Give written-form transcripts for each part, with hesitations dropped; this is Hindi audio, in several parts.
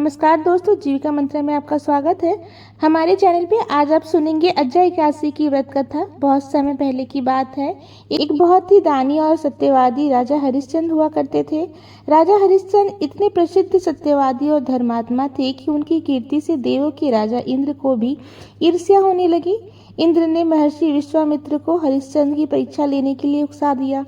नमस्कार दोस्तों, जीविका मंत्र में आपका स्वागत है। हमारे चैनल पे आज आप सुनेंगे अज्जा एकादशी की व्रत कथा। बहुत समय पहले की बात है। एक बहुत ही दानी और सत्यवादी राजा हरिश्चंद्र हुआ करते थे। राजा हरिश्चंद्र इतने प्रसिद्ध सत्यवादी और धर्मात्मा थे कि उनकी कीर्ति से देवों के राजा इंद्र को भी ईर्ष्या होने लगी। इंद्र ने महर्षि विश्वामित्र को हरिश्चंद्र की परीक्षा लेने के लिए उकसा दिया।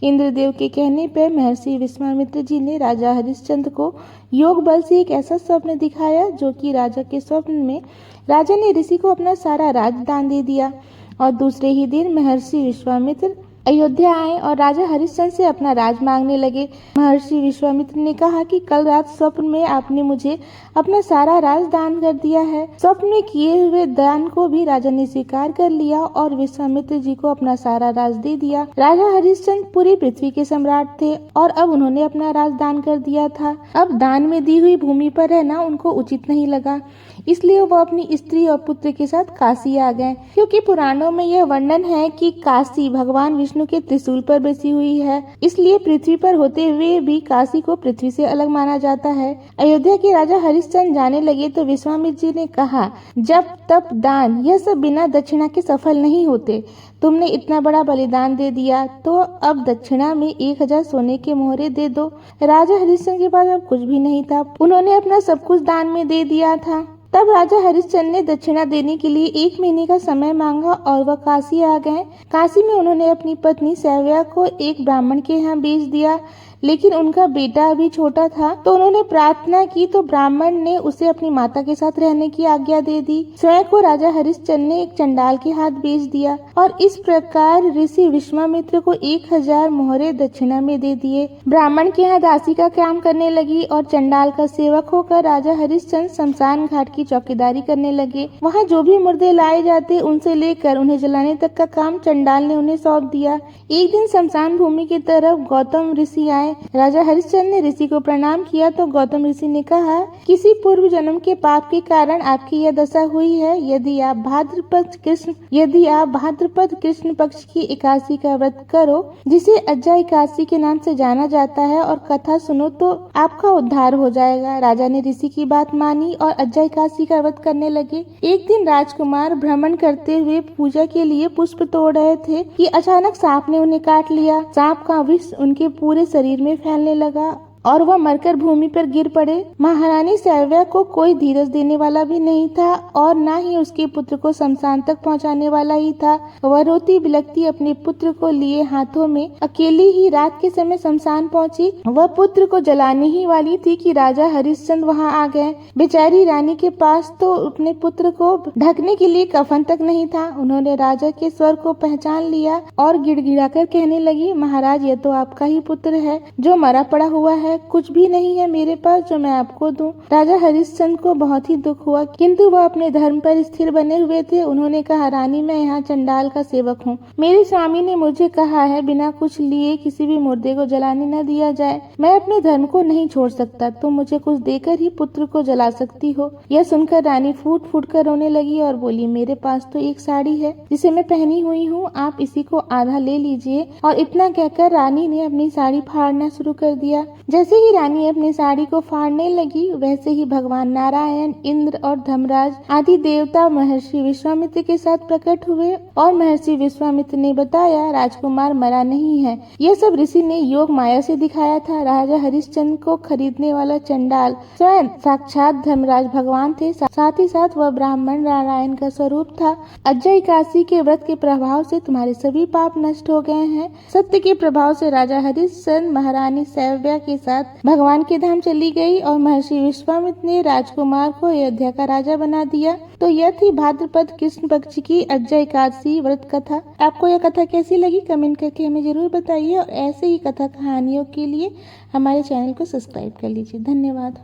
इंद्रदेव के कहने पर महर्षि विश्वामित्र जी ने राजा हरिश्चंद्र को योग बल से एक ऐसा स्वप्न दिखाया जो कि राजा के स्वप्न में राजा ने ऋषि को अपना सारा राज दान दे दिया। और दूसरे ही दिन महर्षि विश्वामित्र अयोध्या आए और राजा हरिश्चंद्र से अपना राज मांगने लगे। महर्षि विश्वामित्र ने कहा कि कल रात स्वप्न में आपने मुझे अपना सारा राज दान कर दिया है। स्वप्न में किए हुए दान को भी राजा ने स्वीकार कर लिया और विश्वामित्र जी को अपना सारा राज दे दिया। राजा हरिश्चंद्र पूरी पृथ्वी के सम्राट थे और अब उन्होंने अपना राज दान कर दिया था। अब दान में दी हुई भूमि पर रहना उनको उचित नहीं लगा, इसलिए वो अपनी स्त्री और पुत्र के साथ काशी आ गए। क्योंकि पुराणों में यह वर्णन है कि काशी भगवान विष्णु के त्रिशूल पर बसी हुई है, इसलिए पृथ्वी पर होते हुए भी काशी को पृथ्वी से अलग माना जाता है। अयोध्या के राजा हरिश्चंद्र जाने लगे तो विश्वामित्र जी ने कहा, जब तप दान यह सब बिना दक्षिणा के सफल नहीं होते। तुमने इतना बड़ा बलिदान दे दिया तो अब दक्षिणा में 1000 सोने के मोहरे दे दो। राजा हरिश्चंद्र के पास अब कुछ भी नहीं था, उन्होंने अपना सब कुछ दान में दे दिया था। तब राजा हरिश्चंद्र ने दक्षिणा देने के लिए 1 महीने का समय मांगा और वह काशी आ गए। काशी में उन्होंने अपनी पत्नी सैव्या को एक ब्राह्मण के यहाँ बेच दिया, लेकिन उनका बेटा अभी छोटा था तो उन्होंने प्रार्थना की तो ब्राह्मण ने उसे अपनी माता के साथ रहने की आज्ञा दे दी। स्वयं को राजा हरिश्चंद्र ने एक चंडाल के हाथ बेच दिया और इस प्रकार ऋषि विश्वामित्र को 1000 मोहरे दक्षिणा में दे दिए। ब्राह्मण के यहाँ दासी का काम करने लगी और चंडाल का सेवक होकर राजा हरिश्चंद्र शमशान घाट की चौकीदारी करने लगे। वहाँ जो भी मुर्दे लाए जाते उनसे लेकर उन्हें जलाने तक का काम चंडाल ने उन्हें सौंप दिया। एक दिन शमशान भूमि की तरफ गौतम ऋषि आए। राजा हरिश्चंद्र ने ऋषि को प्रणाम किया तो गौतम ऋषि ने कहा, किसी पूर्व जन्म के पाप के कारण आपकी यह दशा हुई है। यदि आप भाद्रपद कृष्ण पक्ष की एकादशी का व्रत करो, जिसे अज्जा एकादशी के नाम से जाना जाता है, और कथा सुनो तो आपका उद्धार हो जाएगा। राजा ने ऋषि की बात मानी और अज्जा एकादशी का व्रत करने लगे। एक दिन राजकुमार भ्रमण करते हुए पूजा के लिए पुष्प तोड़ रहे थे कि अचानक सांप ने उन्हें काट लिया। सांप का विष उनके पूरे शरीर में फैलने लगा और वह मरकर भूमि पर गिर पड़े। महारानी सैव्या को कोई धीरज देने वाला भी नहीं था और न ही उसके पुत्र को शमशान तक पहुंचाने वाला ही था। वह रोती बिलखती अपने पुत्र को लिए हाथों में अकेली ही रात के समय शमशान पहुंची। वह पुत्र को जलाने ही वाली थी कि राजा हरिश्चंद्र वहां आ गए। बेचारी रानी के पास तो अपने पुत्र को ढकने के लिए कफन तक नहीं था। उन्होंने राजा के स्वर को पहचान लिया और गिड़गिड़ाकर कहने लगी, महाराज, यह तो आपका ही पुत्र है जो मरा पड़ा हुआ है। कुछ भी नहीं है मेरे पास जो मैं आपको दूं। राजा हरिश्चंद्र को बहुत ही दुख हुआ, किंतु वह अपने धर्म पर स्थिर बने हुए थे। उन्होंने कहा, रानी, मैं यहाँ चंडाल का सेवक हूँ। मेरे स्वामी ने मुझे कहा है बिना कुछ लिए किसी भी मुर्दे को जलाने न दिया जाए। मैं अपने धर्म को नहीं छोड़ सकता, तुम मुझे कुछ देकर ही पुत्र को जला सकती हो। यह सुनकर रानी फूट फूट कर रोने लगी और बोली, मेरे पास तो एक साड़ी है जिसे मैं पहनी हुई हूँ, आप इसी को आधा ले लीजिए। और इतना कहकर रानी ने अपनी साड़ी फाड़ना शुरू कर दिया। जैसे ही रानी अपनी साड़ी को फाड़ने लगी, वैसे ही भगवान नारायण, इंद्र और धर्मराज आदि देवता महर्षि विश्वामित्र के साथ प्रकट हुए और महर्षि विश्वामित्र ने बताया, राजकुमार मरा नहीं है। यह सब ऋषि ने योग माया से दिखाया था। राजा हरिश्चंद्र को खरीदने वाला चंडाल स्वयं साक्षात धर्मराज भगवान थे, साथ ही साथ वह ब्राह्मण नारायण का स्वरूप था। अज्जा एकादशी के व्रत के प्रभाव से तुम्हारे सभी पाप नष्ट हो गए हैं। सत्य के प्रभाव से राजा हरिश्चंद्र महारानी सैव्या के साथ भगवान के धाम चली गई और महर्षि विश्वामित्र ने राजकुमार को अयोध्या का राजा बना दिया। तो यह थी भाद्रपद कृष्ण पक्ष की अज्जा एकादशी व्रत कथा। आपको यह कथा कैसी लगी कमेंट करके हमें जरूर बताइए और ऐसे ही कथा कहानियों के लिए हमारे चैनल को सब्सक्राइब कर लीजिए। धन्यवाद।